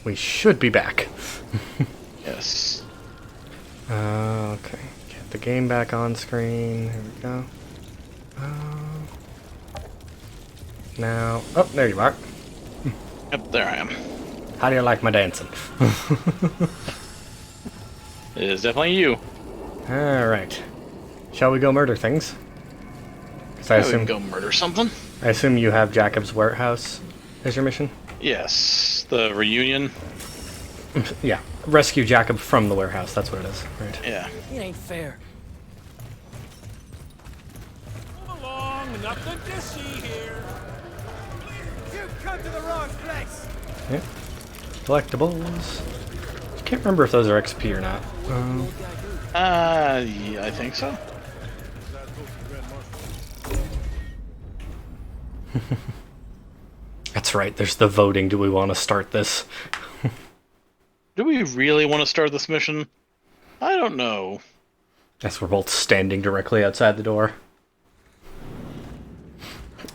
we should be back. Yes. Okay, get the game back on screen. Here we go. Now, oh, there you are. Yep, there I am. How do you like my dancing? It is definitely you. Alright. Shall we go murder things? 'Cause Yeah, we can go murder something. I assume you have Jacob's warehouse as your mission? Yes, the reunion. Yeah. Rescue Jacob from the warehouse, that's what it is. Right. Yeah. It ain't fair. Come along, nothing to see here. You've come to the wrong place. Yeah. Collectibles. Can't remember if those are XP or not. Yeah, I think so. That's right, there's the voting. Do we want to start this? Do we really want to start this mission? I don't know. Guess we're both standing directly outside the door.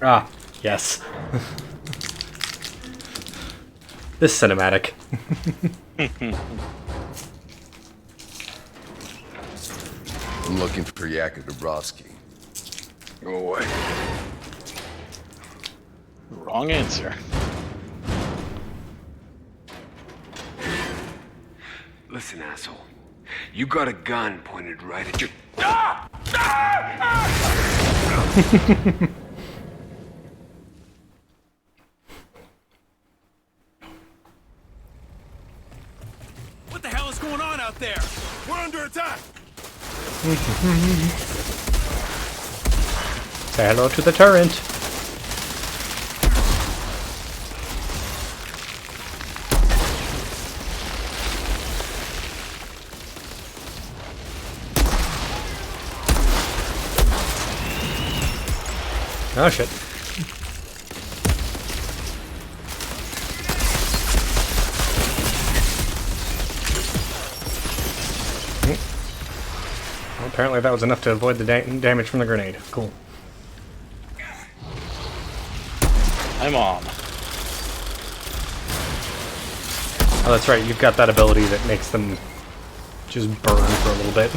Ah, yes. This cinematic. I'm looking for Yakov Dabrowski. Go away. Wrong answer. Listen, asshole. You got a gun pointed right at your... What the hell is going on out there? We're under attack. Say hello to the turret. Oh shit. Well, apparently that was enough to avoid the damage from the grenade. Cool. I'm on. Oh, that's right. You've got that ability that makes them just burn for a little bit.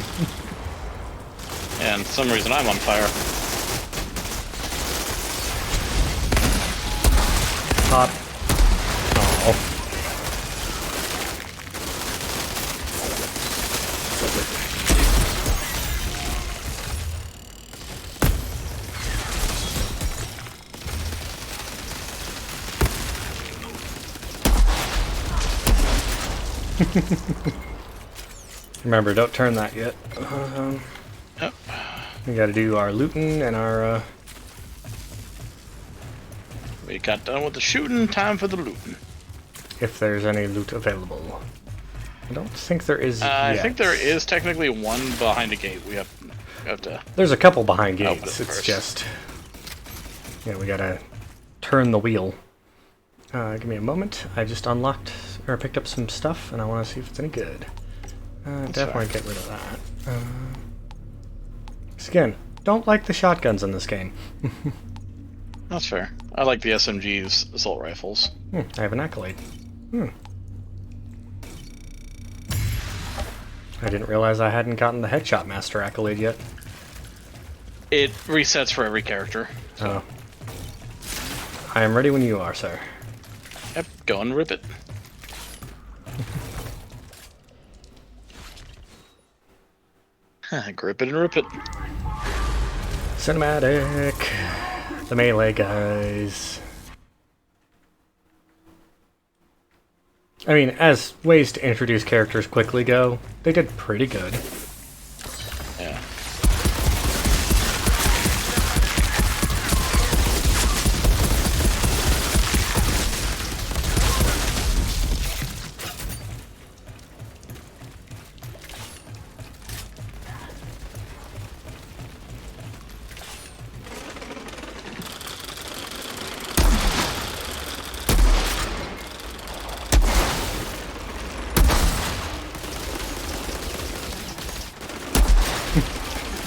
And for some reason I'm on fire. Pop. Oh. Remember, don't turn that yet. Yep. We gotta do our looting and our, We got done with the shooting, time for the looting. if there's any loot available. I don't think there is I yet. think there is technically one behind a gate. We have to... There's a couple behind Open gates. it It's first. just... Yeah, we gotta turn the wheel. Give me a moment. I just unlocked, or picked up some stuff, and I want to see if it's any good. Definitely get rid of that. 'Cause again, don't like the shotguns in this game. That's fair. I like the SMG's assault rifles. I have an accolade. I didn't realize I hadn't gotten the Headshot Master accolade yet. It resets for every character. Oh. I am ready when you are, sir. Yep, go and rip it. Grip it and rip it. Cinematic. The melee guys. I mean, as ways to introduce characters quickly go, they did pretty good. Yeah.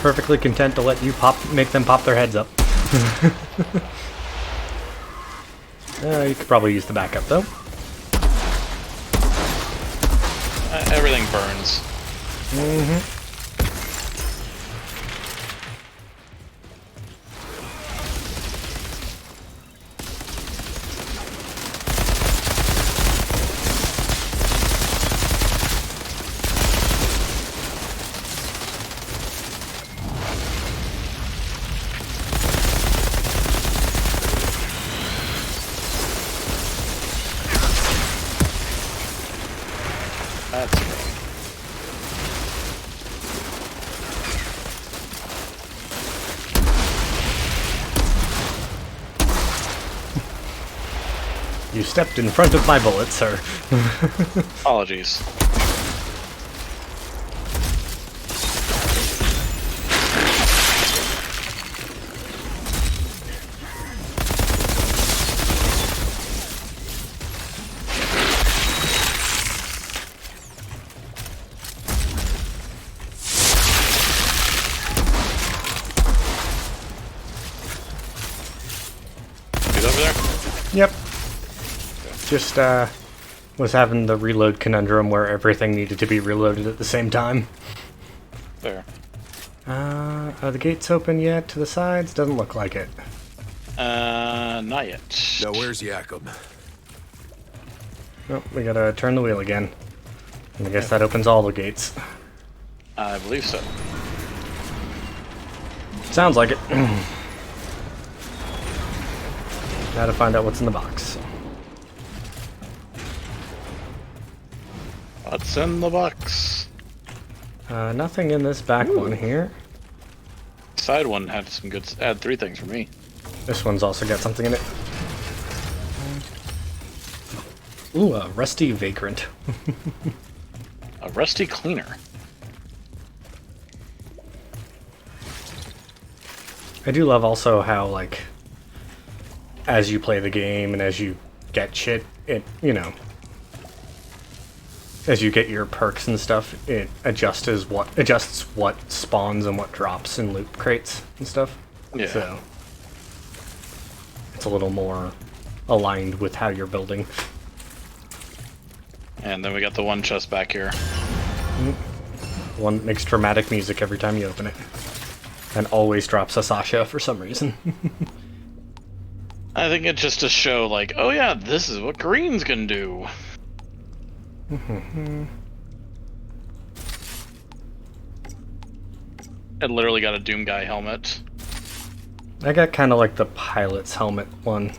Perfectly content to let you make them pop their heads up. You could probably use the backup though. Everything burns. Mm-hmm. That's right. You stepped in front of my bullet, sir. Apologies. He's over there? Yep. Just, was having the reload conundrum where everything needed to be reloaded at the same time. There. Are the gates open yet to the sides? Doesn't look like it. Not yet. Now where's Jakob? Oh, we gotta turn the wheel again. And I guess that opens all the gates. I believe so. Sounds like it. Gotta find out what's in the box. What's in the box? Nothing in this back one here. Side one had some good. Had 3 things for me. This one's also got something in it. Ooh, a rusty vagrant. A rusty cleaner. I do love also how, like, as you play the game and as you get shit, it, you know, as you get your perks and stuff, it adjusts what spawns and what drops in loot crates and stuff. Yeah. So it's a little more aligned with how you're building. And then we got the one chest back here. One that makes dramatic music every time you open it. And always drops a Sasha for some reason. I think it's just to show, like, oh yeah, this is what green's can do. I literally got a Doom Guy helmet. I got kind of like the pilot's helmet one.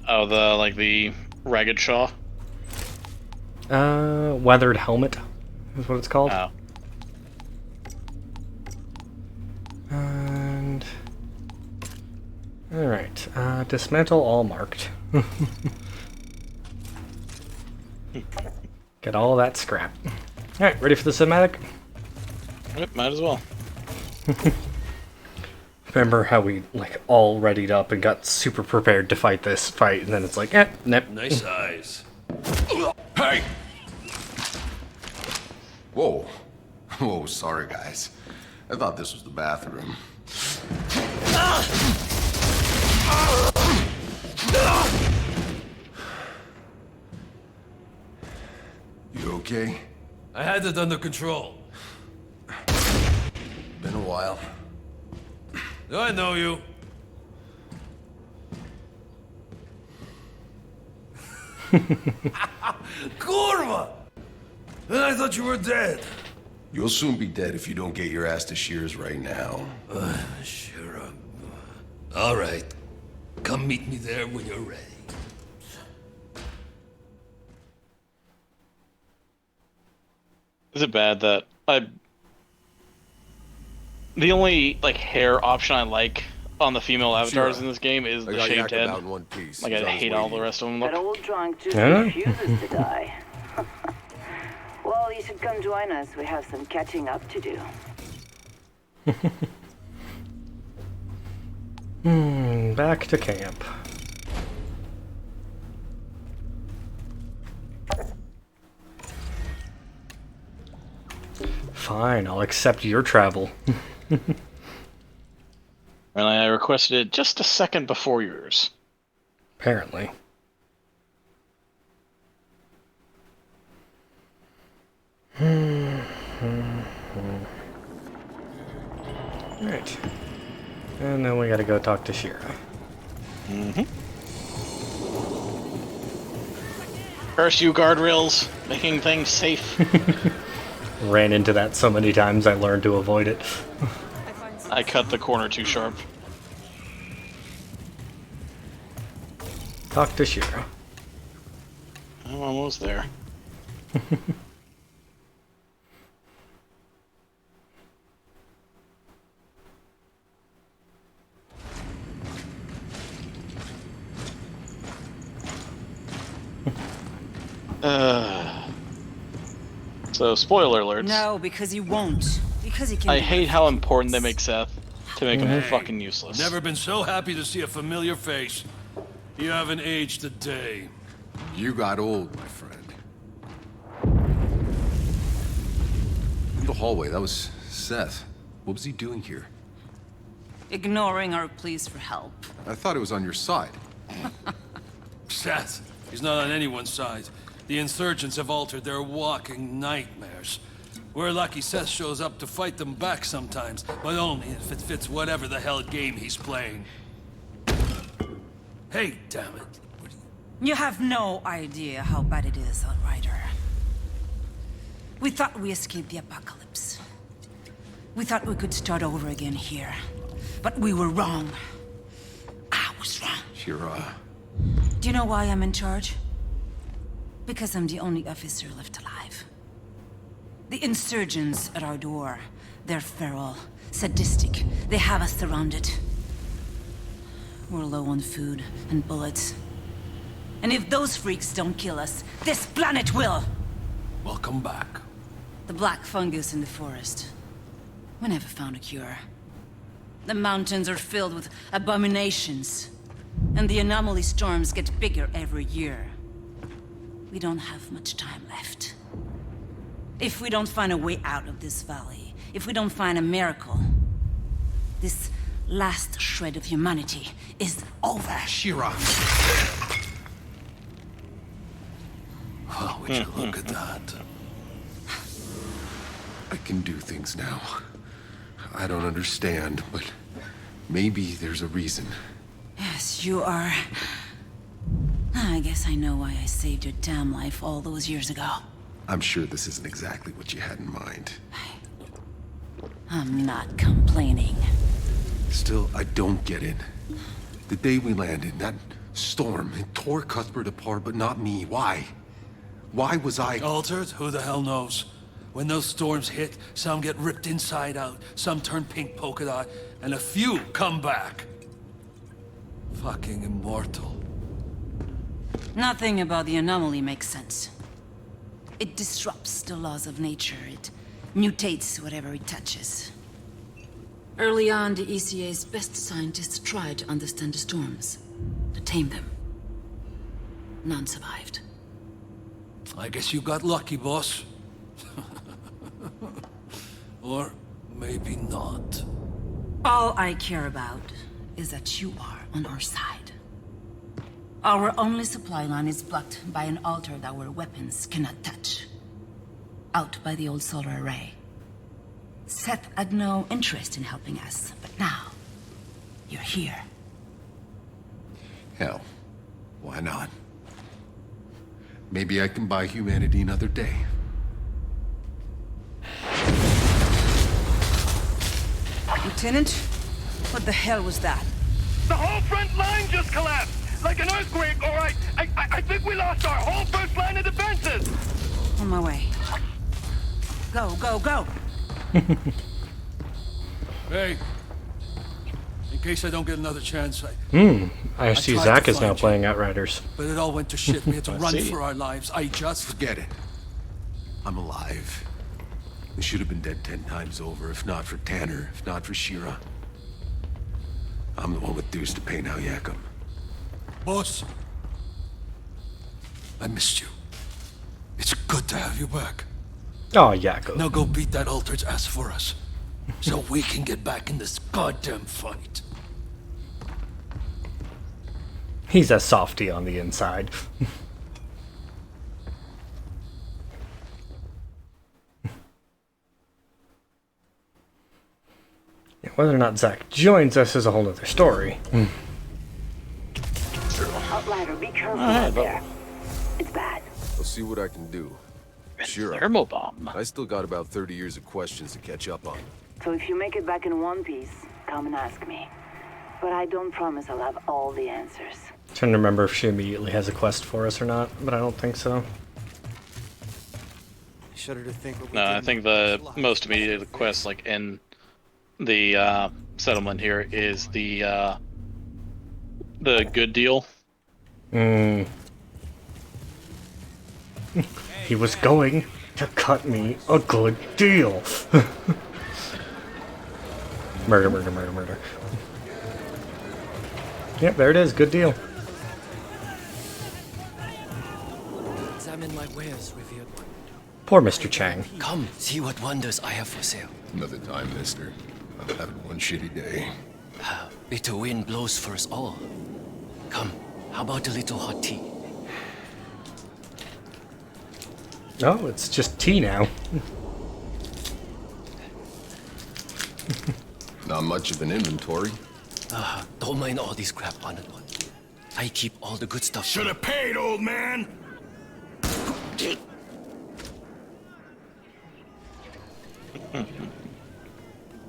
Oh, the Ragged Shaw? Weathered helmet is what it's called. Oh. And alright, dismantle all marked. Get all that scrap. Alright, ready for the cinematic? Yep, might as well. Remember how we, like, all readied up and got super prepared to fight this fight, and then it's like, nope. Nice eyes. Hey! Whoa. Whoa, sorry guys. I thought this was the bathroom. You okay? I had it under control. Been a while. I know you. Kurva! And I thought you were dead. You'll soon be dead if you don't get your ass to Shears right now. Sure. All right. Come meet me there when you're ready. Is it bad that the only, like, hair option I like on the female avatars Sure. in this game is I the got shaved Jakob head. out in one piece. Like, He's I on his hate way all to the you. rest of them. That Look, old drunk just Yeah. refuses to die. Well, you should come join us. We have some catching up to do. Back to camp. Fine, I'll accept your travel. and I requested it just a second before yours. Apparently. Alright. And then we gotta go talk to Shira. Curse you, guardrails, making things safe. Ran into that so many times I learned to avoid it. I cut the corner too sharp. Talk to Shira. I'm almost there. So, spoiler alerts. No, because he won't. Because he can. I hate how important they make Seth to make him fucking useless. Never been so happy to see a familiar face. You haven't aged a day. You got old, my friend. In the hallway, that was Seth. What was he doing here? Ignoring our pleas for help. I thought it was on your side. Seth, he's not on anyone's side. The insurgents have altered their walking nightmares. We're lucky Seth shows up to fight them back sometimes, but only if it fits whatever the hell game he's playing. Hey, damn it. You have no idea how bad it is, Outrider. We thought we escaped the apocalypse. We thought we could start over again here. But we were wrong. I was wrong. Shira. Do you know why I'm in charge? Because I'm the only officer left alive. The insurgents at our door, they're feral, sadistic. They have us surrounded. We're low on food and bullets. And if those freaks don't kill us, this planet will! Welcome back. The black fungus in the forest. We never found a cure. The mountains are filled with abominations. And the anomaly storms get bigger every year. We don't have much time left. If we don't find a way out of this valley, if we don't find a miracle, this last shred of humanity is over. Shira. Oh, would you look at that? I can do things now. I don't understand, but maybe there's a reason. Yes, you are. I guess I know why I saved your damn life all those years ago. I'm sure this isn't exactly what you had in mind. I'm not complaining. Still, I don't get it. The day we landed, that storm, it tore Cuthbert apart, but not me. Why? Why was I... Altered? Who the hell knows? When those storms hit, some get ripped inside out, some turn pink polka dot, and a few come back. Fucking immortal. Nothing about the anomaly makes sense. It disrupts the laws of nature. It mutates whatever it touches. Early on, the ECA's best scientists tried to understand the storms, to tame them. None survived. I guess you got lucky, boss. Or maybe not. All I care about is that you are on our side. Our only supply line is blocked by an altar that our weapons cannot touch. Out by the old solar array. Seth had no interest in helping us, but now, you're here. Hell, why not? Maybe I can buy humanity another day. Lieutenant, what the hell was that? The whole front line just collapsed! Like an earthquake, all right. I think we lost our whole first line of defenses! On my way. Go, go, go! Hey, in case I don't get another chance, I see tried Zach to is now find you. playing Outriders. but it all went to shit. We had to run see. for our lives. I just... Forget it. I'm alive. We should have been dead 10 times over, if not for Tanner, if not for Shira. I'm the one with dues to pay now, Yakum. Boss, I missed you. It's good to have you back. Oh, Yakko. Now go beat that altered's ass for us, so we can get back in this goddamn fight. He's a softie on the inside. Yeah, Whether or not Zach joins us is a whole other story. Outrider, be careful Alright, out there. It's bad. I'll see what I can do. Sure. Thermal bomb. I still got about 30 years of questions to catch up on. So if you make it back in one piece, come and ask me. But I don't promise I'll have all the answers. Trying to remember if she immediately has a quest for us or not, but I don't think so. Shudder to think what we No, I did think the most immediate quest, like in the settlement here, is the good deal. Hmm. He was going to cut me a good deal. Murder, murder, murder, murder. Yep, there it is. Good deal. Examine my wares, revered one. Poor Mr. Chang. Come, see what wonders I have for sale. Another time, mister. I'm having one shitty day. Bitter wind blows for us all. Come, how about a little hot tea? Oh, it's just tea now. Not much of an inventory. Don't mind all this crap, honored one. I keep all the good stuff. Should have paid, old man.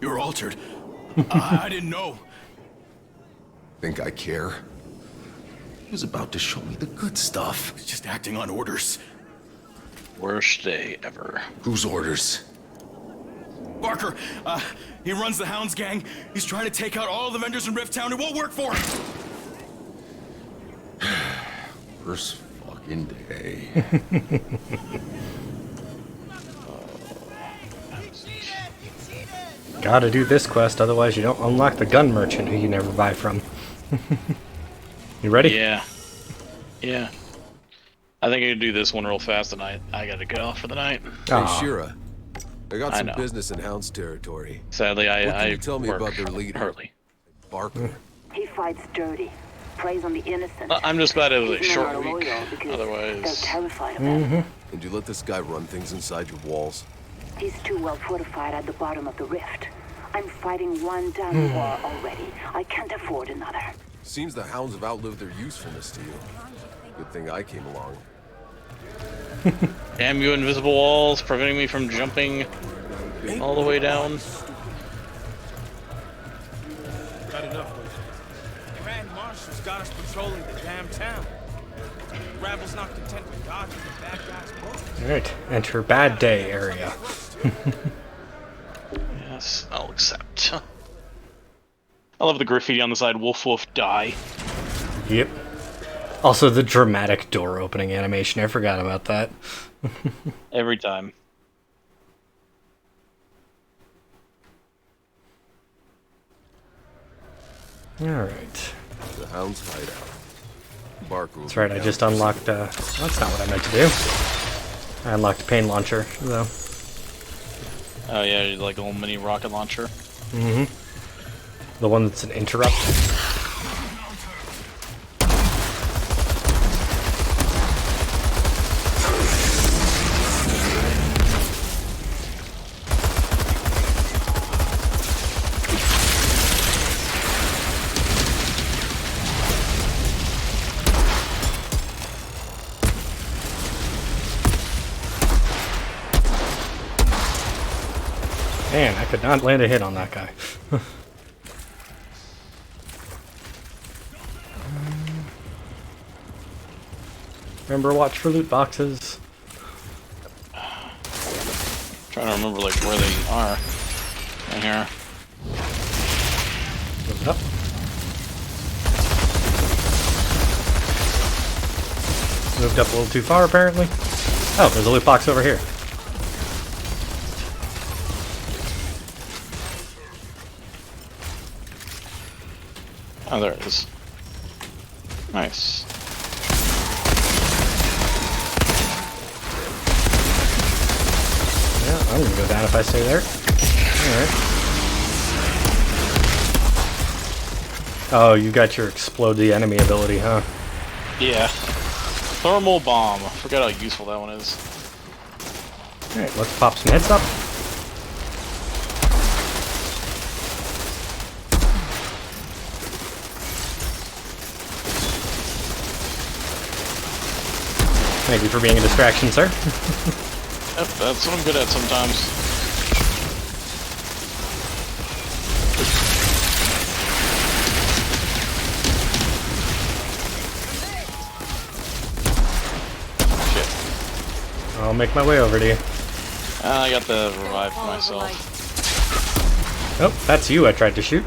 You're altered. I didn't know. Think I care? He was about to show me the good stuff. He's just acting on orders. Worst day ever. Whose orders? Barker, he runs the Hounds gang. He's trying to take out all the vendors in Rift Town. It won't work for him. First fucking day. Gotta do this quest, otherwise you don't unlock the gun merchant who you never buy from. You ready? Yeah. Yeah. I think I can do this one real fast, and I gotta get off for the night. Hey, Shira. I got I some know. business in Hound's territory. Sadly, What can I you tell me work about their leader? Partly. Barker. He fights dirty, preys on the innocent. I'm just glad it was a These men short are week. loyal because they're Otherwise, terrified of him. And you let this guy run things inside your walls? He's too well fortified at the bottom of the rift. I'm fighting one damn war already. I can't afford another. Seems the Hounds have outlived their usefulness to you. Good thing I came along. damn you, invisible walls, preventing me from jumping all the way down. Got enough with it. Grand Marshal's got us patrolling the damn town. Rabble's not content with dodging the bad guys' bullets. Alright, enter bad day area. Yes, I'll accept. I love the graffiti on the side. Wolf, wolf, die. Yep. Also the dramatic door opening animation, I forgot about that. Every time. Alright. The Hound's hideout. Barker will That's right, I just unlocked, that's not what I meant to do. I unlocked a pain launcher, though. Oh yeah, like a little mini rocket launcher. Mm-hmm. The one that's an interrupt. Man, I could not land a hit on that guy. Remember, watch for loot boxes. Trying to remember like where they are. Right here. Move it up. Moved up a little too far, apparently. Oh, there's a loot box over here. Oh, there it is. Nice. Yeah, I'm gonna go down if I stay there. Alright. Oh, you got your explode the enemy ability, huh? Yeah. Thermal bomb. I forgot how useful that one is. Alright, let's pop some hits up. Thank you for being a distraction, sir. Yep, that's what I'm good at sometimes. I'll make my way over to you. I got the revive for myself. Oh, that's you I tried to shoot.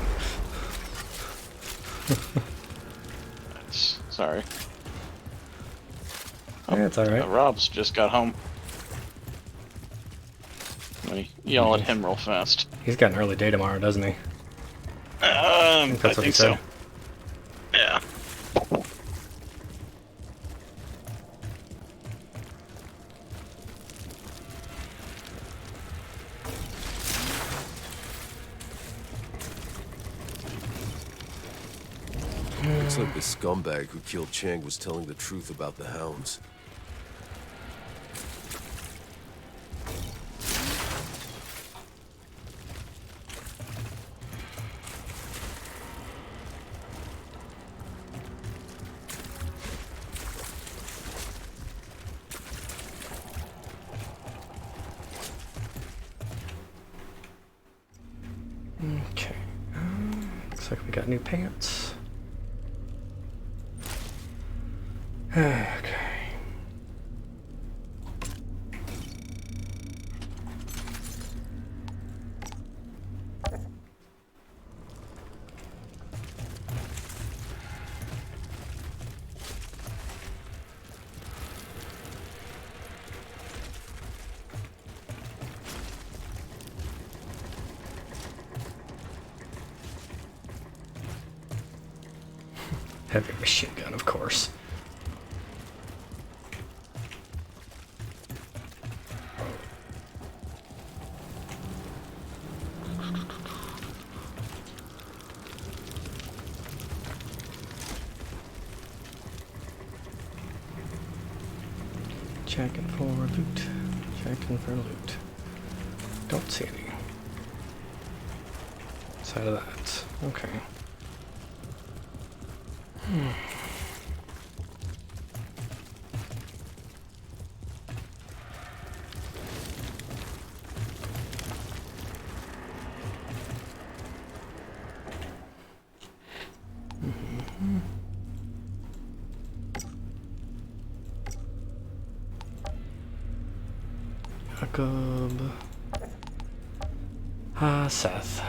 Sorry. Yeah, it's alright. Rob's just got home. Let me yell at him real fast. He's got an early day tomorrow, doesn't he? I That's what he said. so. Yeah. Looks like the scumbag who killed Chang was telling the truth about the hounds. Okay. Looks like we got new pants. Okay. Heavy machine gun, of course. Checking for loot. Checking for loot. Don't see any. Side of that. Okay. Jacob. Seth.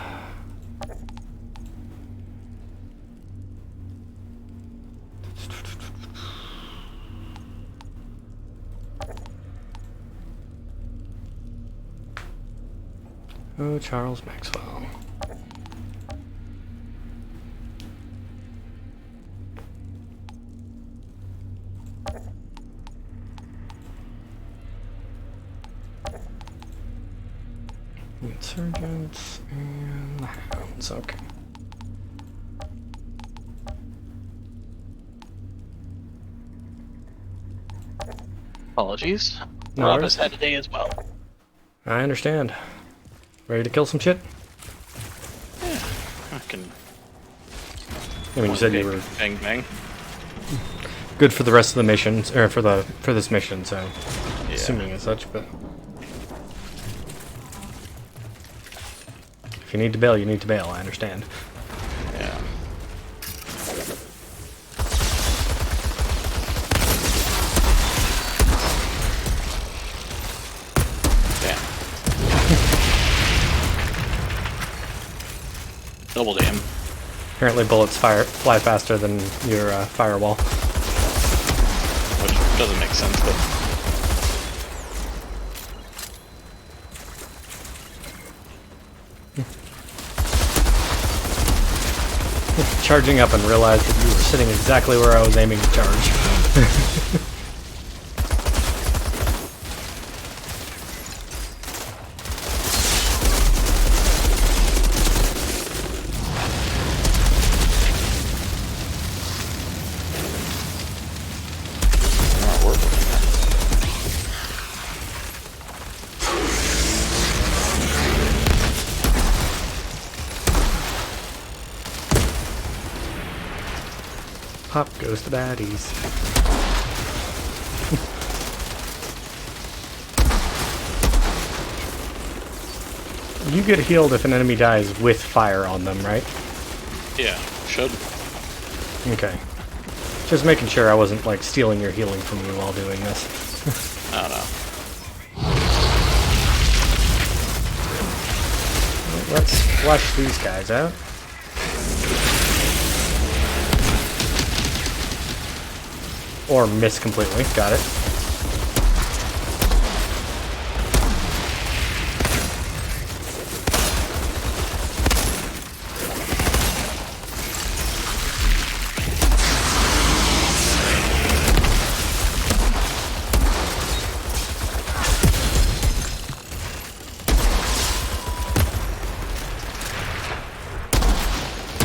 Oh, Charles Maxwell. Insurgents and the Hounds, okay. Apologies. No Rob worries. has had a day as well. I understand. Ready to kill some shit? Yeah, I can. I mean, you said you were Bang bang. good for the rest of the missions, or for this mission, so Yeah. assuming as such, but if you need to bail, you need to bail, I understand. Yeah. Damn. Double damn. Apparently bullets fly faster than your firewall. Which doesn't make sense, but Charging up and realized that you were sitting exactly where I was aiming to charge. not working. Pop goes to baddies. You get healed if an enemy dies with fire on them, right? Yeah, should. Okay. Just making sure I wasn't, like, stealing your healing from you while doing this. I don't know. Let's flush these guys out. Or miss completely. Got it.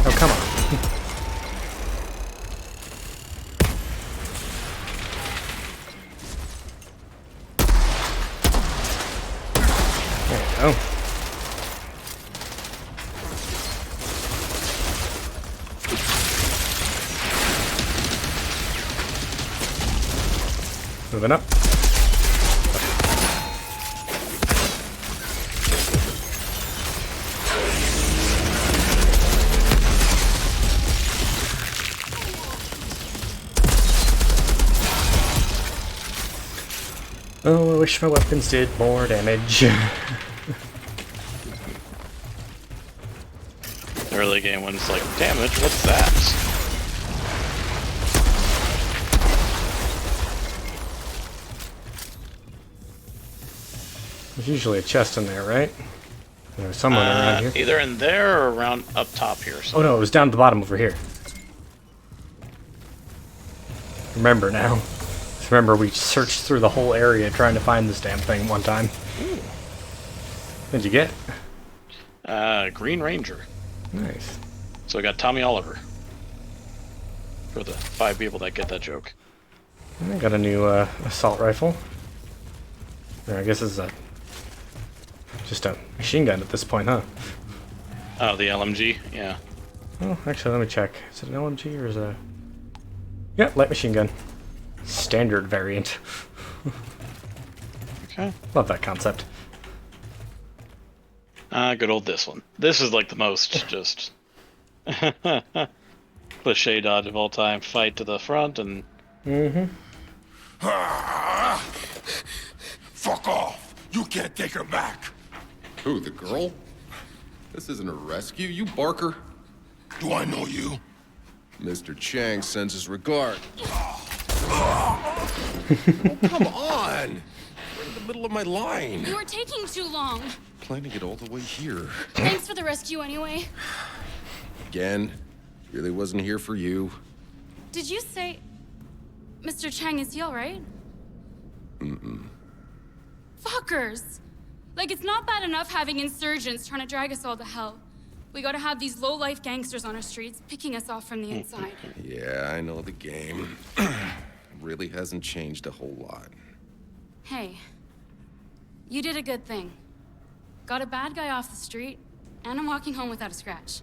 Oh, come on. There we go. Moving up. Oh, I wish my weapons did more damage. Early game when it's like, damage, what's that? There's usually a chest in there, right? There's someone around here. Either in there or around up top here. Oh no, it was down at the bottom over here. Remember now. Just remember we searched through the whole area trying to find this damn thing one time. What'd you get? Green Ranger. Nice. So I got Tommy Oliver. For the 5 people that get that joke. I got a new assault rifle. Or I guess it's just a machine gun at this point, huh? Oh, the LMG? Yeah. Oh, actually, let me check. Is it an LMG or is it a... Yeah, light machine gun. Standard variant. Okay. Love that concept. Good old this one. This is like the most just cliche dodge of all time. Fight to the front and... Fuck off! You can't take her back! Who, the girl? This isn't a rescue, you barker. Do I know you? Mr. Chang sends his regard. Oh, come on! We're in the middle of my line. You were taking too long. Planning it all the way here. Thanks for the rescue anyway. Again, really wasn't here for you. Did you say... Mr. Chang is he alright? Fuckers! Like, it's not bad enough having insurgents trying to drag us all to hell. We gotta have these low-life gangsters on our streets, picking us off from the inside. Yeah, I know the game. Really hasn't changed a whole lot. Hey, you did a good thing. Got a bad guy off the street, and I'm walking home without a scratch.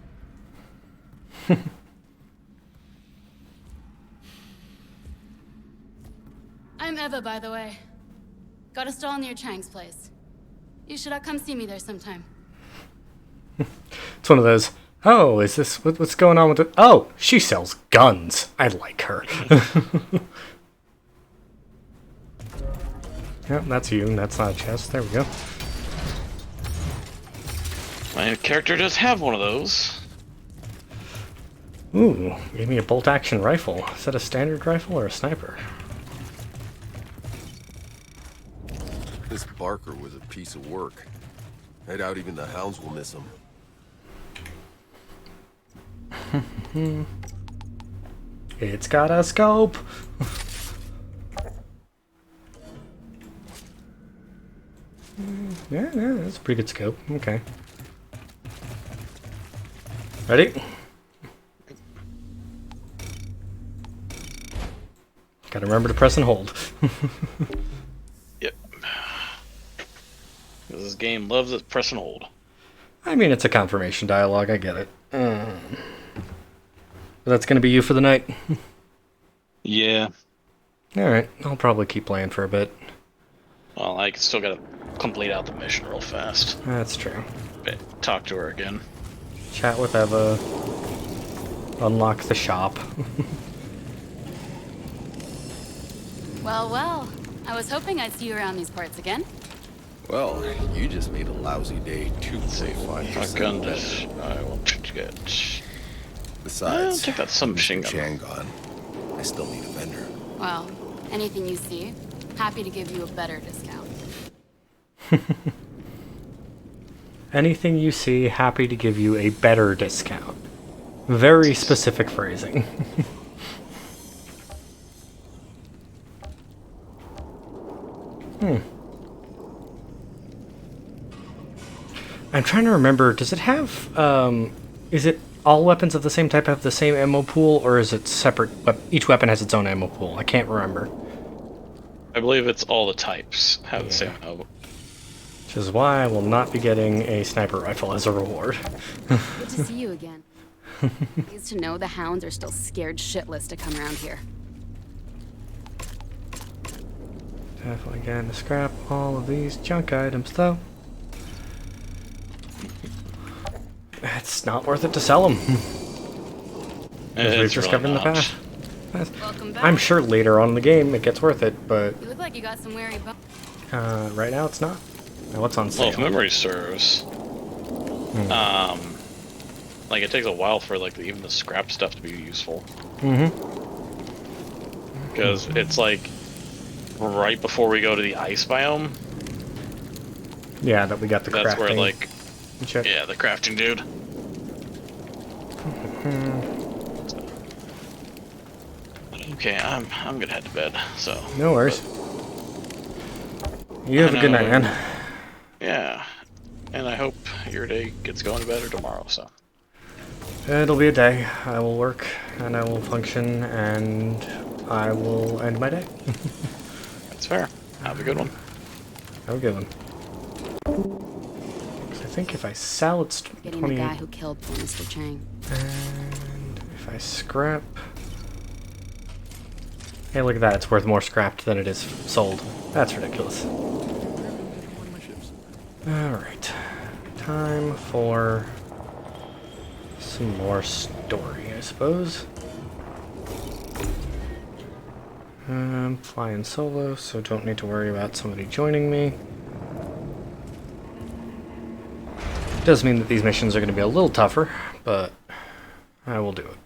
I'm Eva, by the way. Got a stall near Chang's place. You should come see me there sometime. It's one of those, oh, is this, what's going on with it? Oh, she sells guns. I like her. Yep, that's you, and that's not a chest. There we go. My character does have one of those. Ooh, gave me a bolt-action rifle. Is that a standard rifle or a sniper? This Barker was a piece of work. I doubt even the hounds will miss him. It's got a scope. Yeah, that's a pretty good scope. Okay. Ready? Gotta remember to press and hold. Yep. This game loves it, press and hold. I mean, it's a confirmation dialogue, I get it. But that's gonna be you for the night? Yeah. Alright, I'll probably keep playing for a bit. Well, I still gotta complete out the mission real fast. That's true. talk to her again. Chat with Eva. Unlock the shop. Well, well. I was hoping I'd see you around these parts again. Well, you just made a lousy day too. See what gun does I want to get. Besides, I'll take that submachine gun. Chang gone. I still need a vendor. Well, anything you see, happy to give you a better discount. Anything you see, happy to give you a better discount. Very specific phrasing. I'm trying to remember, does it have, is it all weapons of the same type have the same ammo pool, or is it separate, each weapon has its own ammo pool? I can't remember. I believe it's all the types have the same ammo. Which is why I will not be getting a sniper rifle as a reward. Good to see you again. Pleased to know the hounds are still scared shitless to come around here. Definitely going to scrap all of these junk items, though. It's not worth it to sell them. We've discovered in the past. Welcome back. I'm sure later on in the game it gets worth it, but You look like you got some wary bones. right now it's not. Now what's on sale? Well, if memory serves, like it takes a while for like even the scrap stuff to be useful. Because it's like right before we go to the ice biome. Yeah, that we got the crafting. That's where like, Check. yeah, the crafting dude. Okay, I'm gonna head to bed. So. No worries. You have a good night, man. Yeah, and I hope your day gets going better tomorrow. So. It'll be a day. I will work and I will function and I will end my day. That's fair. Have a good one. Have a good one. I think if I sell, it's Getting the guy who killed poor Mr. Chang. And if I scrap... Hey, look at that. It's worth more scrapped than it is sold. That's ridiculous. Alright. Time for some more story, I suppose. I'm flying solo, so don't need to worry about somebody joining me. Does mean that these missions are going to be a little tougher, but I will do it.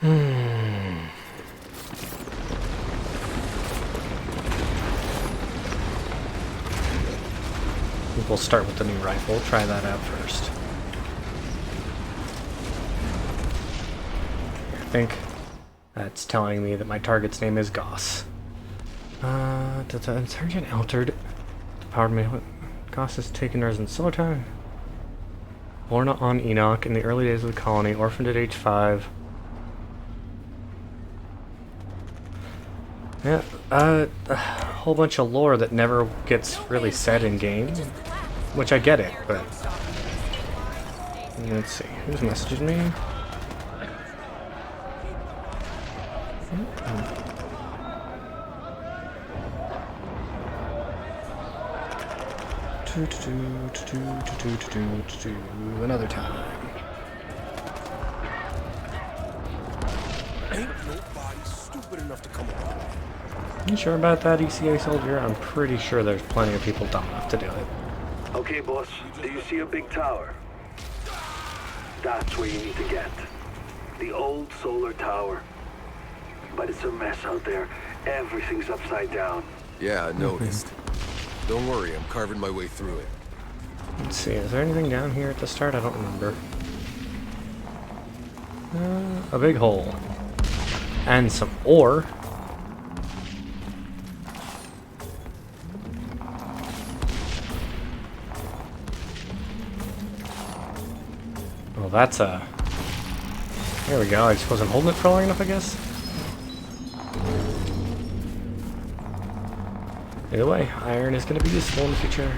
I think we'll start with the new rifle. Try that out first. I think that's telling me that my target's name is Goss. Sergeant Altered. Powered me. Goss has taken residence summertime. Born on Enoch in the early days of the colony, orphaned at age 5. Yeah, a whole bunch of lore that never gets really said in game, which I get it, but let's see, who's messaging me? Another time. Ain't nobody stupid enough to come along. You sure about that, ECA soldier? I'm pretty sure there's plenty of people dumb enough to do it. Okay, boss. Do you see a big tower? That's where you need to get. The old solar tower. But it's a mess out there. Everything's upside down. Yeah, I noticed. Don't worry, I'm carving my way through it. Let's see, is there anything down here at the start? I don't remember. A big hole. And some ore. Well, that's a... There we go, I just wasn't holding it for long enough, I guess. Either way, iron is going to be useful in the future.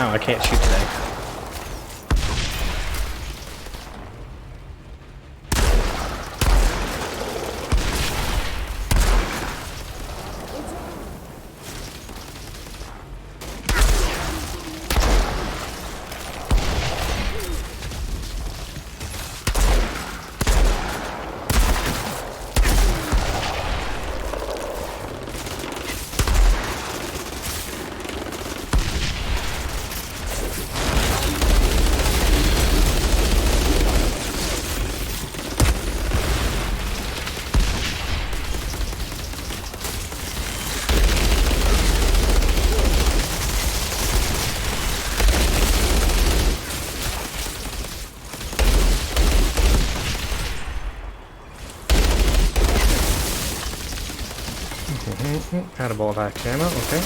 Wow, I can't shoot today. Out of bolt action ammo, okay.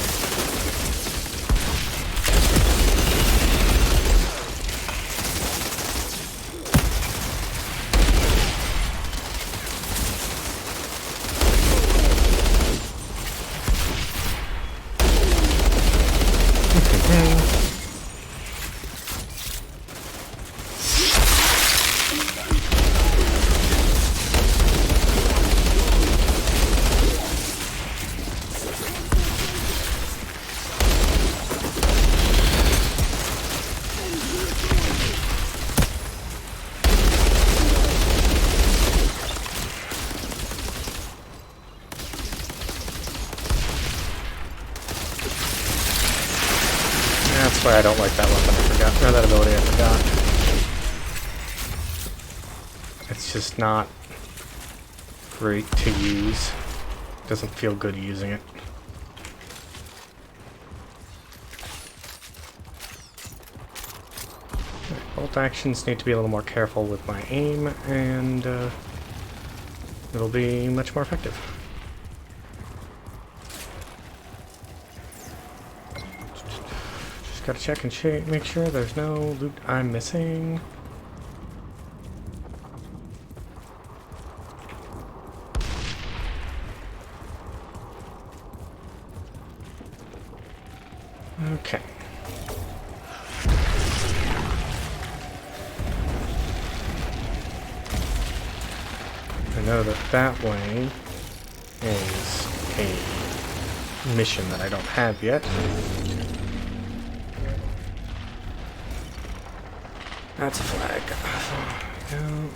That's why I don't like that weapon, I forgot. Or that ability, I forgot. It's just not great to use. Doesn't feel good using it. Bolt actions need to be a little more careful with my aim, and it'll be much more effective. Gotta check and make sure there's no loot I'm missing. Okay. I know that that way is a mission that I don't have yet. That's a flag. No.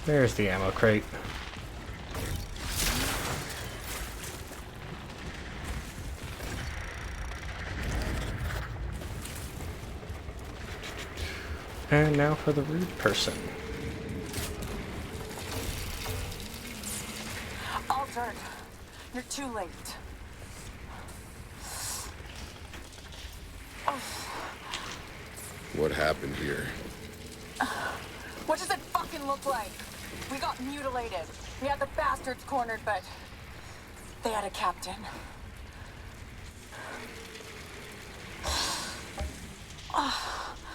There's the ammo crate. And now for the rude person. Altered. You're too late. What happened here? What does it fucking look like? We got mutilated. We had the bastards cornered, but they had a captain.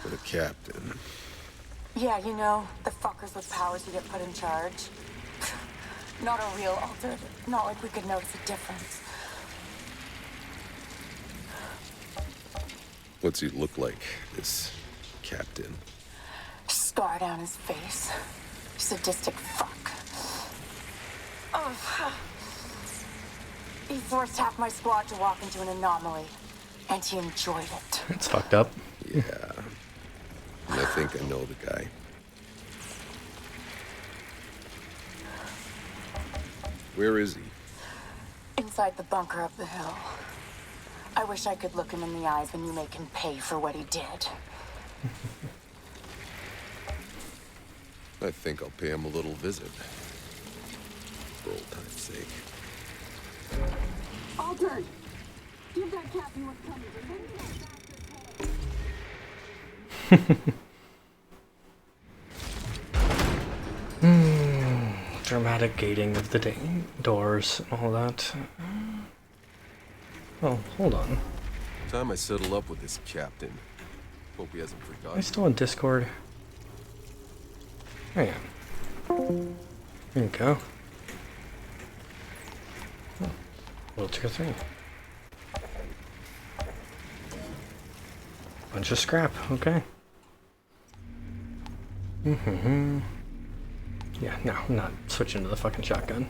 The captain. Yeah, you know, the fuckers with powers who get put in charge. Not a real altered. Not like we could notice a difference. What's he look like, this captain? Scar down his face. Sadistic fuck. Oh. He forced half my squad to walk into an anomaly, and he enjoyed it. It's fucked up. Yeah. And I think I know the guy. Where is he? Inside the bunker up the hill. I wish I could look him in the eyes when you make him pay for what he did. I think I'll pay him a little visit. For old time's sake. Altered! Give that captain what's coming. Dramatic gating of the doors, all that. Oh, hold on. Time I settle up with this captain. Hope he hasn't forgotten. Am I still in Discord? I am. There you go. Oh, wheelchair 3. Bunch of scrap, okay. Mm-hmm. Yeah, no, I'm not switching to the fucking shotgun.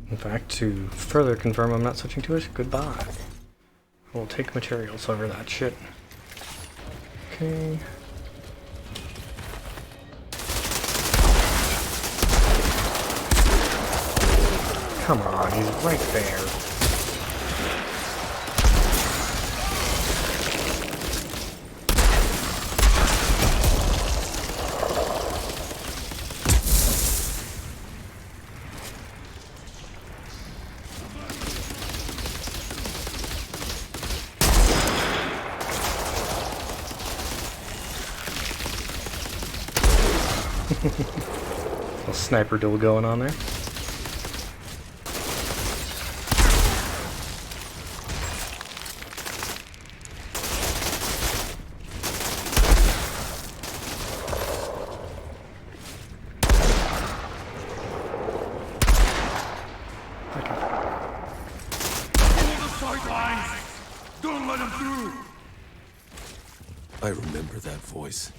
In fact, to further confirm I'm not switching to it, goodbye. We'll take materials over that shit. Okay. Come on, he's right there. Little sniper duel going on there. Don't let him through! I remember that voice.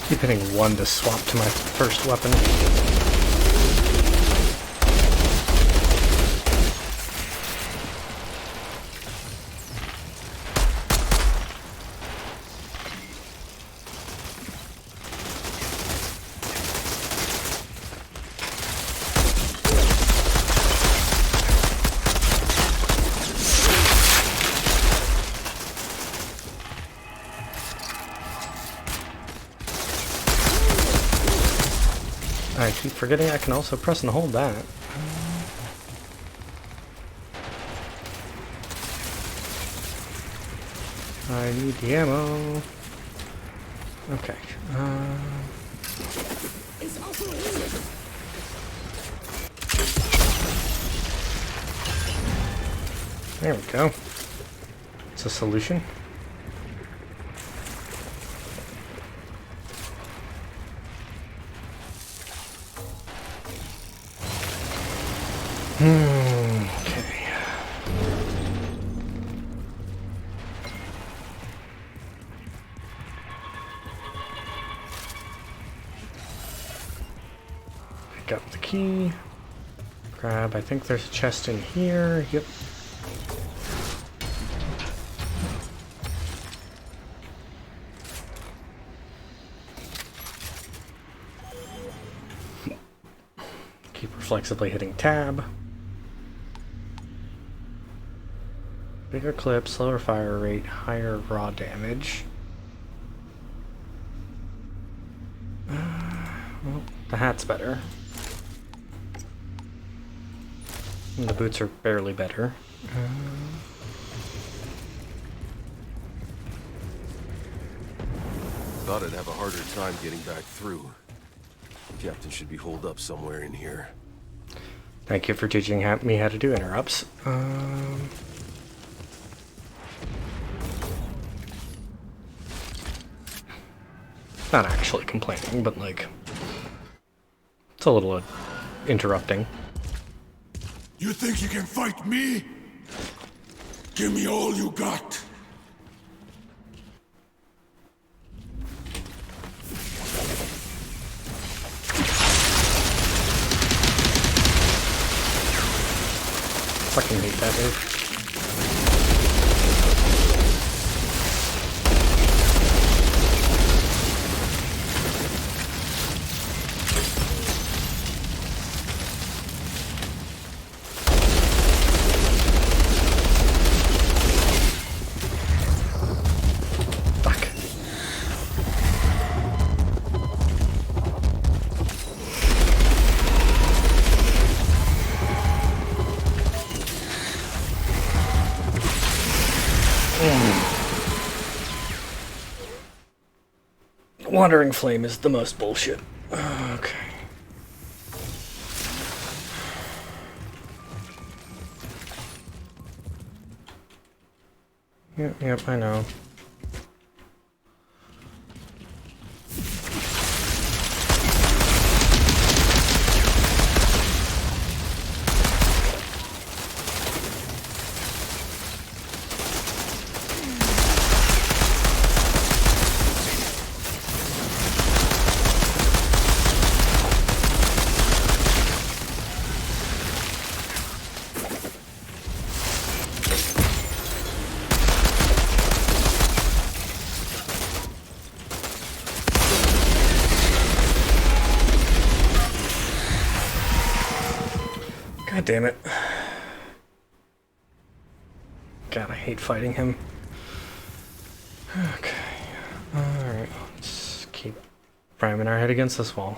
Keep hitting one to swap to my first weapon. I keep forgetting I can also press and hold that. I need the ammo. Okay. There we go. It's a solution. Okay. Pick up the key. Grab, I think there's a chest in here. Yep. Keep reflexively hitting tab. Bigger clip, slower fire rate, higher raw damage. Well, the hat's better. And the boots are barely better. Thought I'd have a harder time getting back through. Captain should be holed up somewhere in here. Thank you for teaching me how to do interrupts. Not actually complaining, but like, it's a little interrupting. You think you can fight me? Give me all you got. Fucking hate that move. Wandering Flame is the most bullshit. Okay. Yep, I know. God damn it. God, I hate fighting him. Okay. Alright, let's keep priming our head against this wall.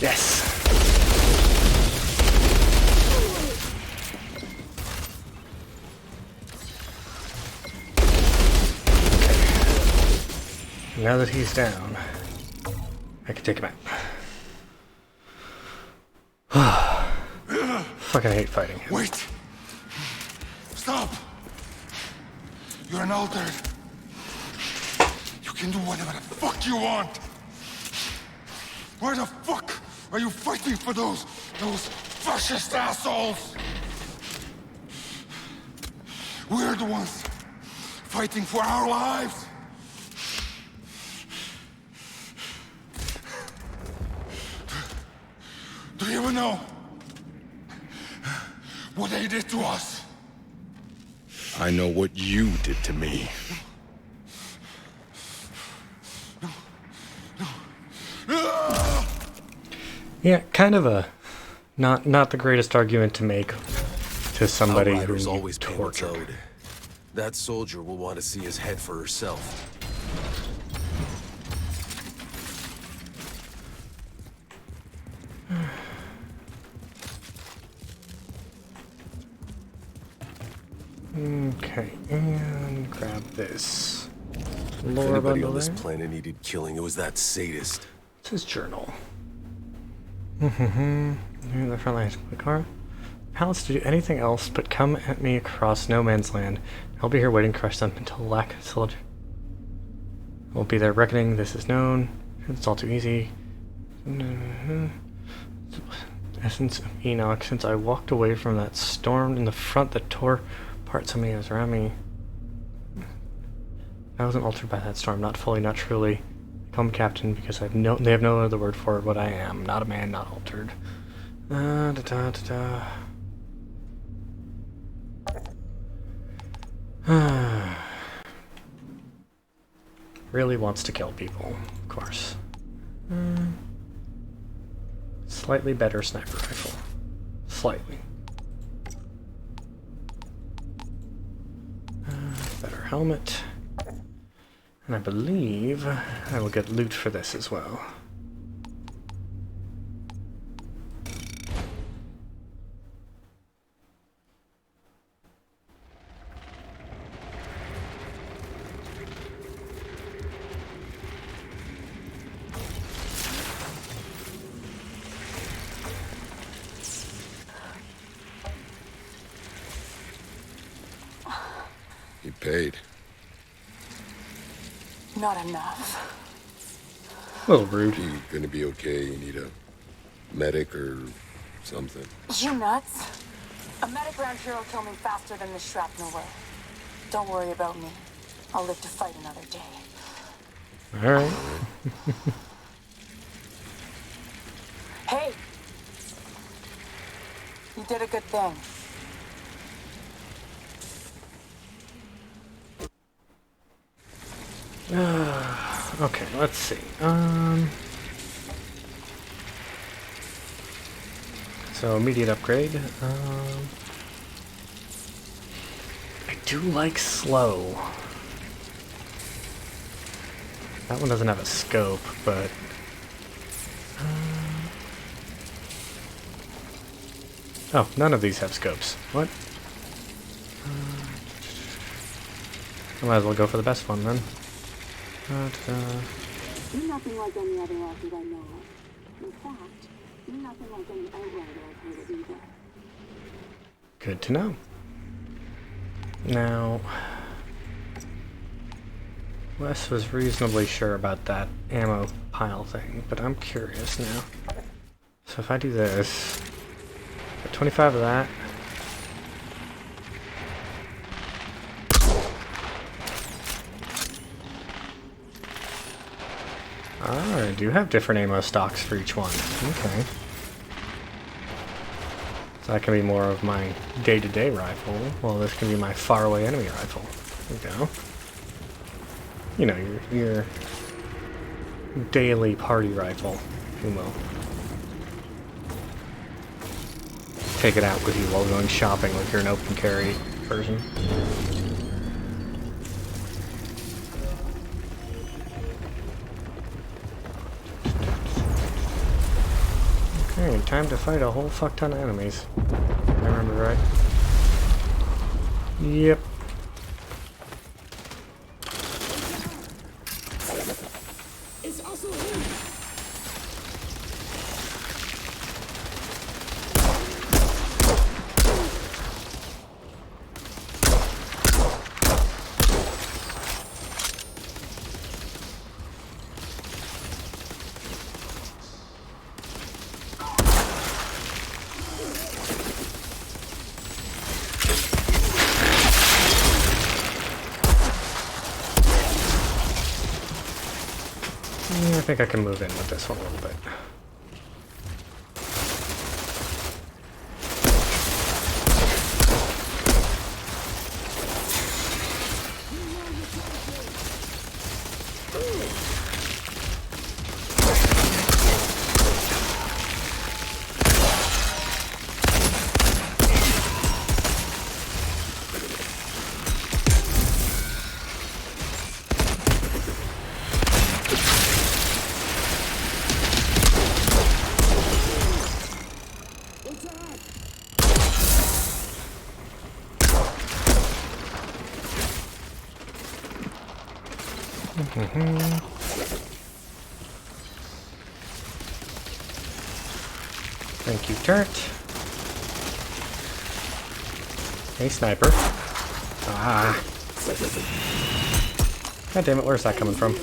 Yes. Okay. Now that he's down, I can take him out. Fucking hate fighting him. Wait! Stop! You're an altered. You can do whatever the fuck you want. Why the fuck are you fighting for those fascist assholes? We're the ones fighting for our lives. Do you even know what they did to us? I know what you did to me. Yeah, kind of a not the greatest argument to make to somebody who Outriders you always pay what's tortured. owed. That soldier will want to see his head for herself. Okay, and grab this. Lore Anybody bundle on this there. planet needed killing, it was that sadist. It's his journal. Near the front lines of the car. Palace to do anything else but come at me across no man's land. I'll be here waiting to crush them until lack of soldier. I won't be there reckoning. This is known. It's all too easy. Essence of Enoch. Since I walked away from that storm in the front that tore apart so many of us around me. I wasn't altered by that storm. Not fully, not truly. Call me captain because they have no other word for it. What I am. Not a man, not altered. Really wants to kill people, of course. Slightly better sniper rifle. Slightly. Better helmet. And I believe I will get loot for this as well. He paid. Not enough. A little rude. You gonna be okay? You need a medic or something? You nuts? A medic round here will kill me faster than the shrapnel will. Don't worry about me. I'll live to fight another day. Alright. Hey! You did a good thing. Okay, let's see. So immediate upgrade. I do like slow. That one doesn't have a scope, but oh, none of these have scopes. What? I might as well go for the best one then. You're nothing like any other Aussie I know of. In fact, you're nothing like any Outrider I've heard of either. Good to know. Now, Wes was reasonably sure about that ammo pile thing, but I'm curious now. So if I do this, get 25 of that. Ah, I do have different ammo stocks for each one. Okay. So that can be more of my day-to-day rifle. Well, this can be my faraway enemy rifle. There we go. You know, your daily party rifle, if you will. Take it out with you while going shopping like you're an open carry person. Okay, time to fight a whole fuck ton of enemies. If I remember right. Yep. It's also him. I think I can move in with this one a little bit. Thank you, turret. Hey, sniper. Ah. God damn it, where's that coming from?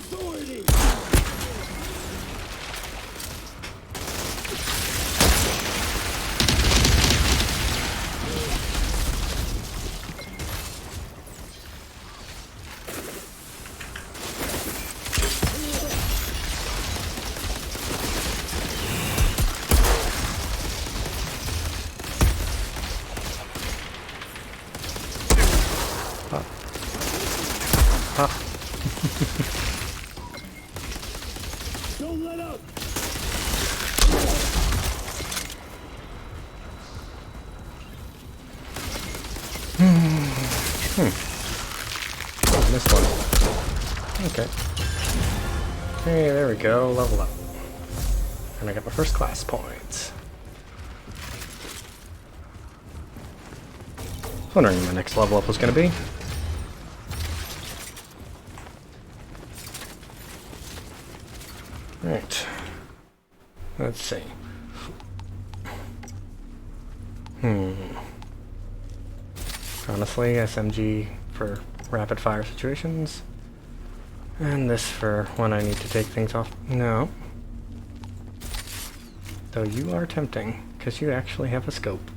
Don't let up. Oh, missed one. Okay. Hey, there we go. Level up. And I got my first class points. Wondering when my next level up was going to be. Right. Let's see. Honestly, SMG for rapid fire situations. And this for when I need to take things off. No. Though you are tempting, because you actually have a scope.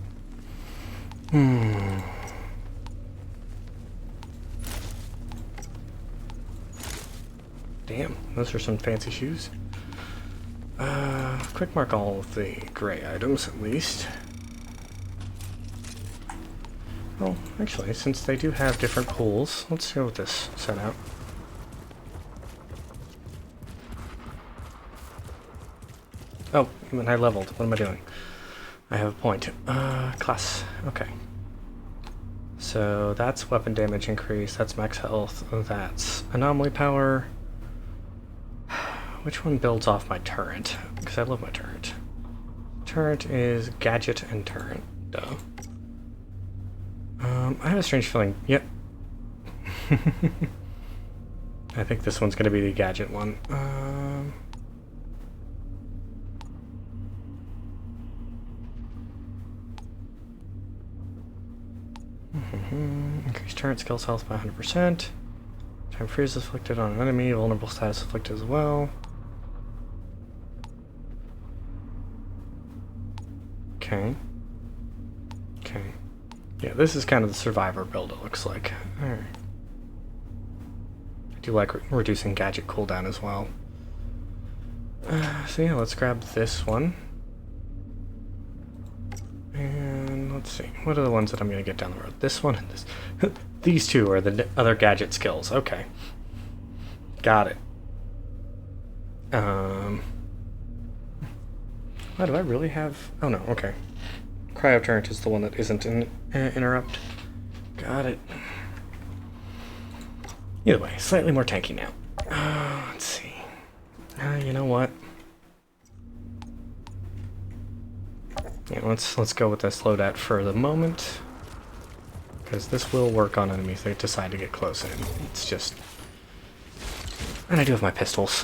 Damn, those are some fancy shoes. Quick mark all of the gray items, at least. Well, actually, since they do have different pools, let's see what this set out. Oh, even I leveled. What am I doing? I have a point. Class. Okay. So that's weapon damage increase, that's max health, that's anomaly power. Which one builds off my turret? Because I love my turret. Turret is gadget and turret. Duh. I have a strange feeling. Yep. I think this one's going to be the gadget one. Increase turret skills health by 100%. Time freeze inflicted on an enemy. Vulnerable status inflicted as well. Okay. Okay. Yeah, this is kind of the survivor build, it looks like. Alright. I do like reducing gadget cooldown as well. So yeah, let's grab this one. And let's see. What are the ones that I'm going to get down the road? This one and this. These two are the other gadget skills. Okay. Got it. Why do I really have... Oh no, okay. Cryo turret is the one that isn't in interrupt. Got it. Either way, slightly more tanky now. Let's see. You know what? Yeah, let's go with this loadout for the moment. Because this will work on enemies that decide to get close in. It's just... And I do have my pistols,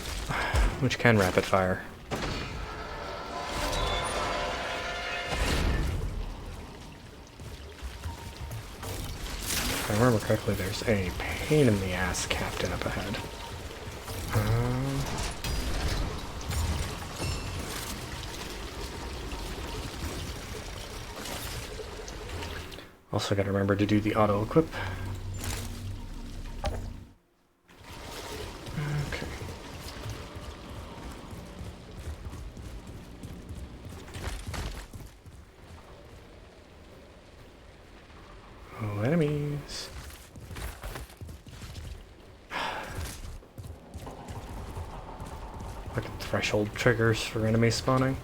which can rapid fire. If I remember correctly, there's a pain in the ass captain up ahead. Also gotta remember to do the auto equip. Okay. Oh, enemies. Look at threshold triggers for enemies spawning.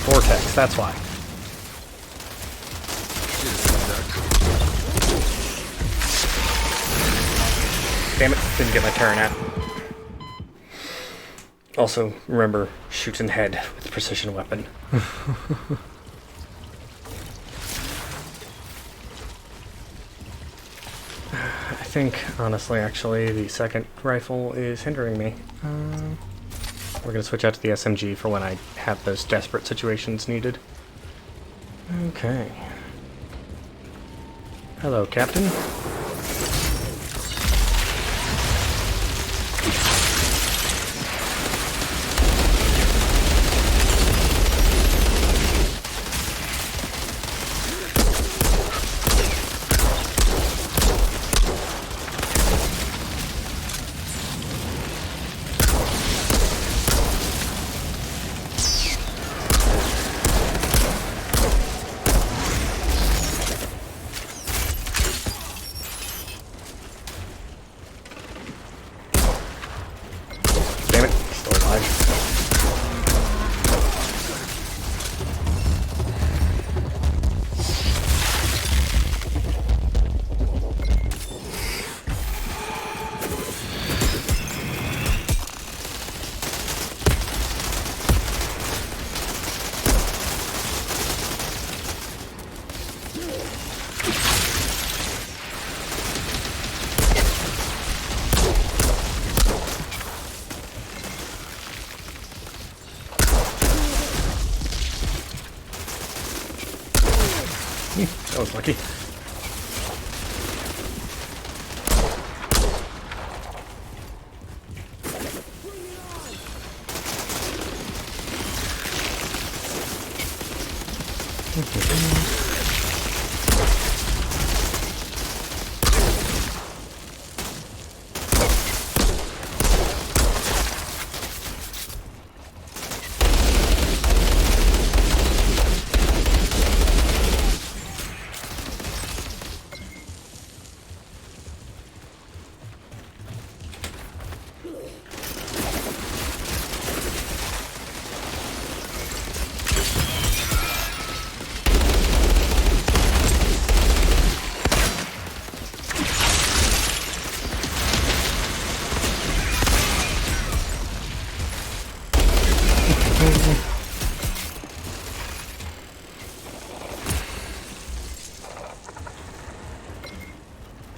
vortex, that's why. Damn it, didn't get my turn out. Also, remember, shoot in head with precision weapon. I think, honestly, actually, the second rifle is hindering me. We're gonna switch out to the SMG for when I have those desperate situations needed. Okay. Hello, Captain. That was lucky.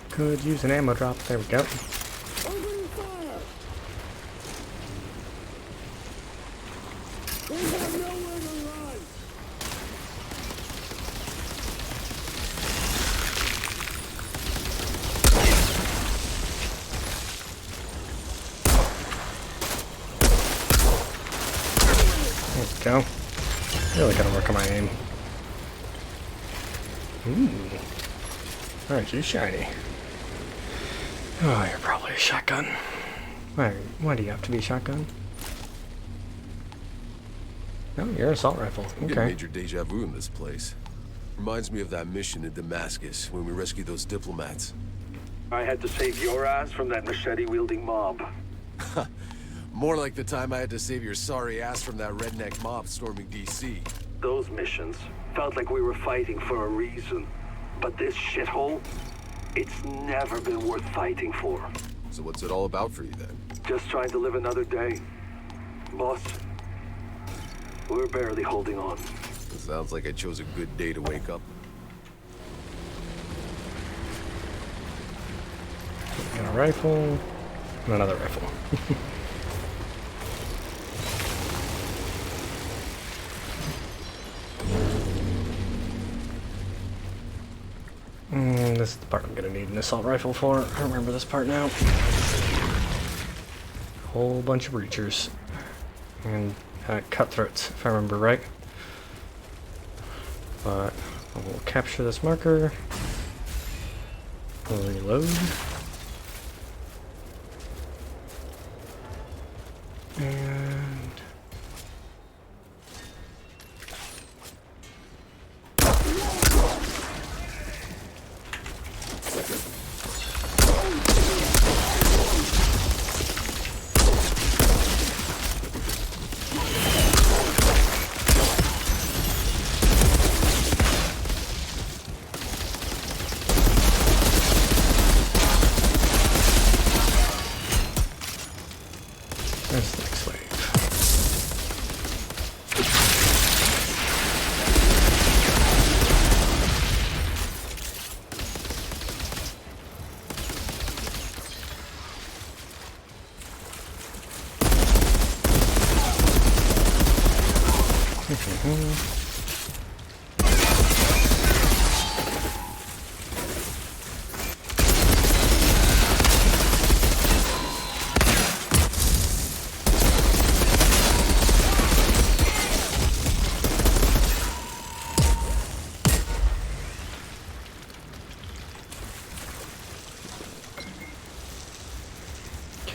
Could use an ammo drop. There we go. Opening fire! They have nowhere to run! There we go. Really gotta work on my aim. Ooh. Aren't you shiny? Oh, you're probably a shotgun. Why do you have to be a shotgun? No, you're an assault rifle. I'm getting Okay. major deja vu in this place. Reminds me of that mission in Damascus when we rescued those diplomats. I had to save your ass from that machete-wielding mob. More like the time I had to save your sorry ass from that redneck mob storming DC. Those missions felt like we were fighting for a reason. But this shithole, it's never been worth fighting for. So what's it all about for you then? Just trying to live another day. Boss, we're barely holding on. It sounds like I chose a good day to wake up. Got a rifle, and another rifle. This is the part I'm gonna need an assault rifle for. I remember this part now. Whole bunch of breachers. And cutthroats, if I remember right. But I will capture this marker. Reload. And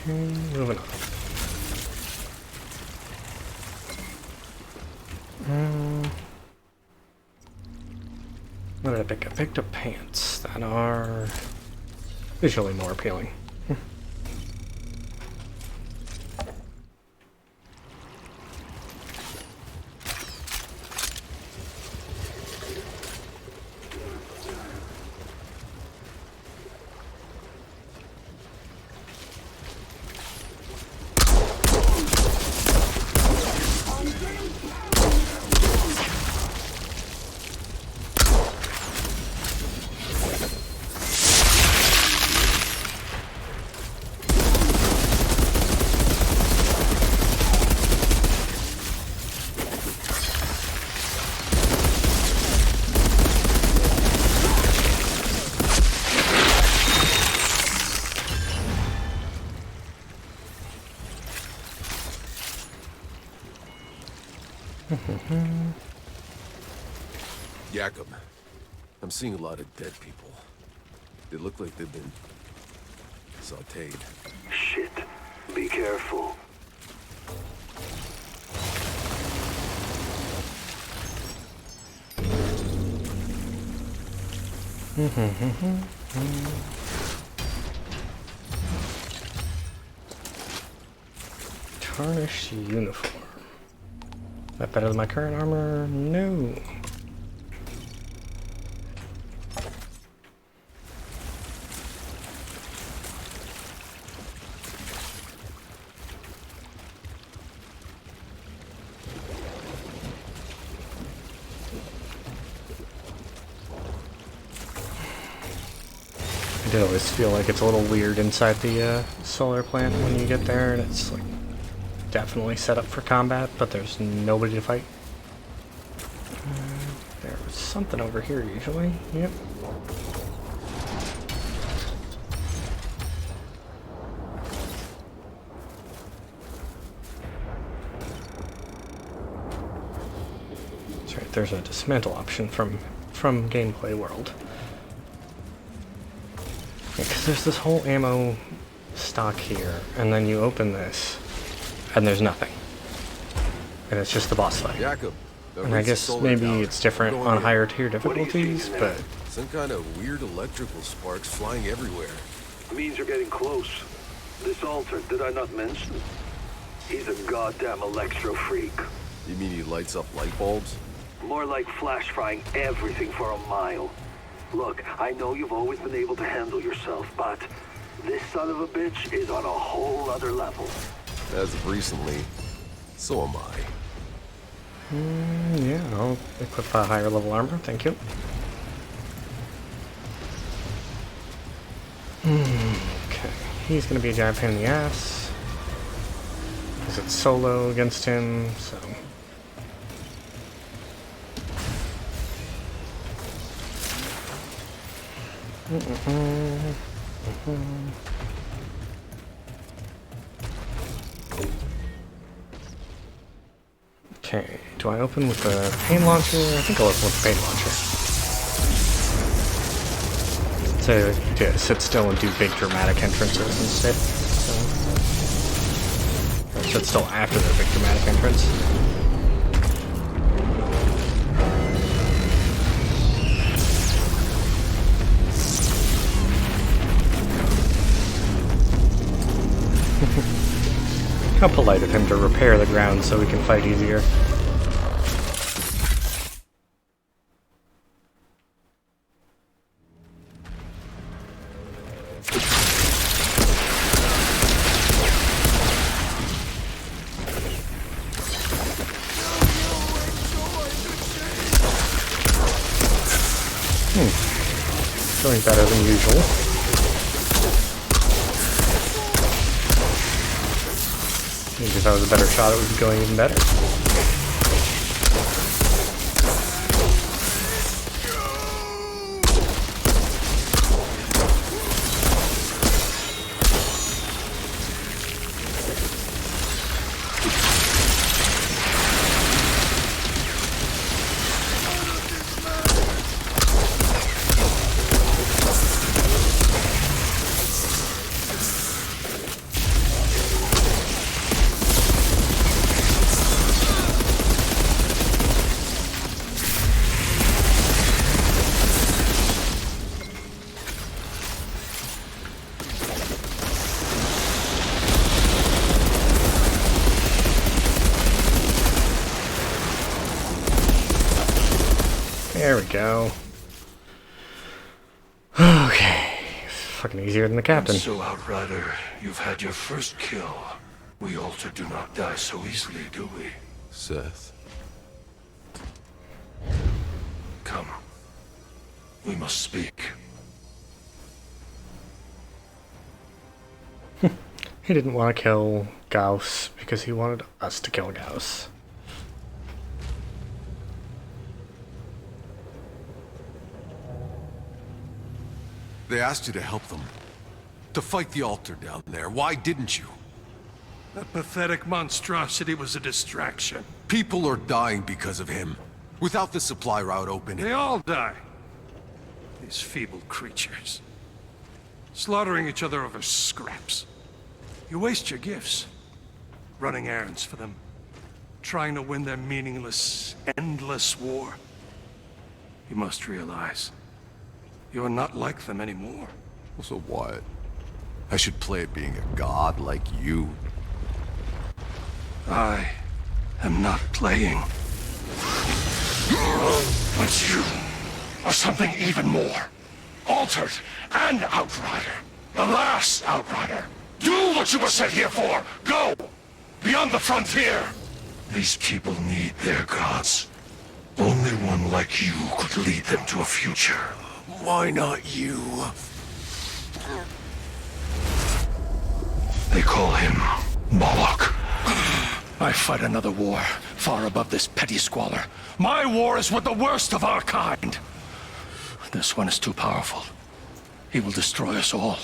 Okay, moving on. What did I pick up? I picked up pants that are visually more appealing. Jacob, I'm seeing a lot of dead people. They look like they've been sautéed. Shit. Be careful. Tarnished uniform. Is that better than my current armor? No. I do always feel like it's a little weird inside the solar plant when you get there, and it's like definitely set up for combat, but there's nobody to fight. There's something over here usually. Yep. That's right. There's a dismantle option from Gameplay World. Because there's this whole ammo stock here, and then you open this, and there's nothing. And it's just the boss fight. Jacob, and I guess maybe it's different on higher tier difficulties, but... Some kind of weird electrical sparks flying everywhere. Means you're getting close. This altar, did I not mention? He's a goddamn electro freak. You mean he lights up light bulbs? More like flash frying everything for a mile. Look, I know you've always been able to handle yourself, but this son of a bitch is on a whole other level. As of recently, so am I. Yeah, I'll equip a higher level armor, thank you. Okay, he's gonna be a giant pain in the ass. Because it's solo against him, so... Okay, do I open with the pain launcher? I think I'll open with the pain launcher. So, yeah, sit still and do big dramatic entrances instead. So, or sit still after the big dramatic entrance. How polite of him to repair the ground so we can fight easier. Going better than usual. Maybe if I was a better shot, it would be going even better. There we go. Okay. Fucking easier than the captain. And so, Outrider, you've had your first kill. We Altered do not die so easily, do we? Seth. Come. We must speak. He didn't want to kill Gauss because he wanted us to kill Gauss. They asked you to help them. To fight the altar down there. Why didn't you? That pathetic monstrosity was a distraction. People are dying because of him. Without the supply route open... They all die. These feeble creatures. Slaughtering each other over scraps. You waste your gifts. Running errands for them. Trying to win their meaningless, endless war. You must realize... you're not like them anymore. So what? I should play at being a god like you? I am not playing. But you are something even more. Altered and Outrider. The last Outrider. Do what you were sent here for. Go! Beyond the frontier. These people need their gods. Only one like you could lead them to a future. Why not you? They call him Moloch. I fight another war, far above this petty squalor. My war is with the worst of our kind. This one is too powerful. He will destroy us all,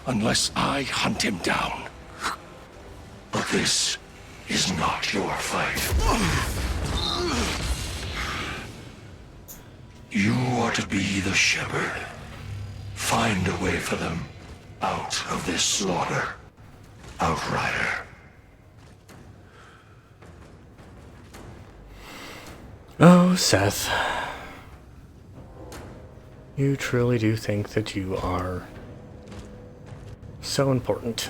unless I hunt him down. But this is not your fight. You are to be the shepherd. Find a way for them out of this slaughter. Outrider. Oh, Seth. You truly do think that you are so important.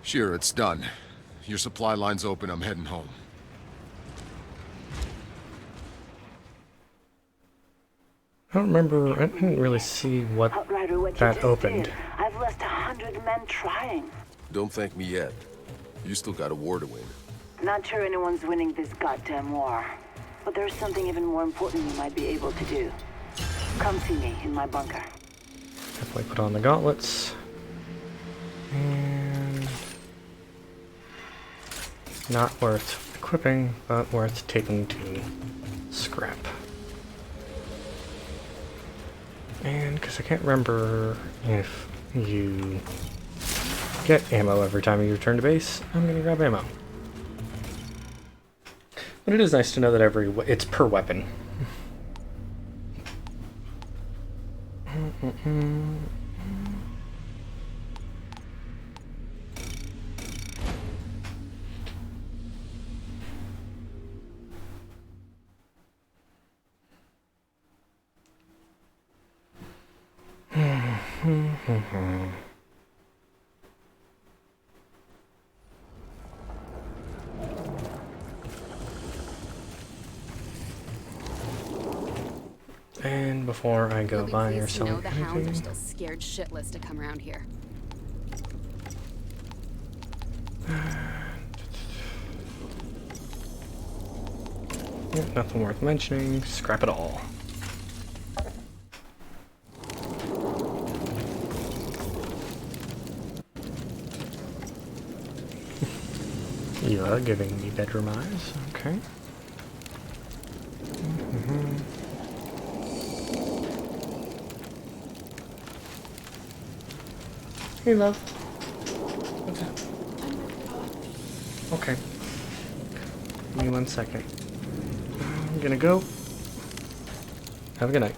Sure, it's done. Your supply line's open, I'm heading home. I don't remember, I didn't really see what Outrider, what that you just opened. did. I've lost 100 men trying. Don't thank me yet. You still got a war to win. Not sure anyone's winning this goddamn war. But there's something even more important you might be able to do. Come see me in my bunker. Definitely put on the gauntlets. And not worth equipping, but worth taking to scrap. And because I can't remember if you get ammo every time you return to base, I'm gonna grab ammo. But it is nice to know that it's per weapon. And before I go buy or sell know the hounds are anything, still scared shitless to come around here. yeah, nothing worth mentioning. Scrap it all. You are giving me bedroom eyes. Okay. Hey, love. What's up? Okay. Give me 1 second. I'm gonna go. Have a good night.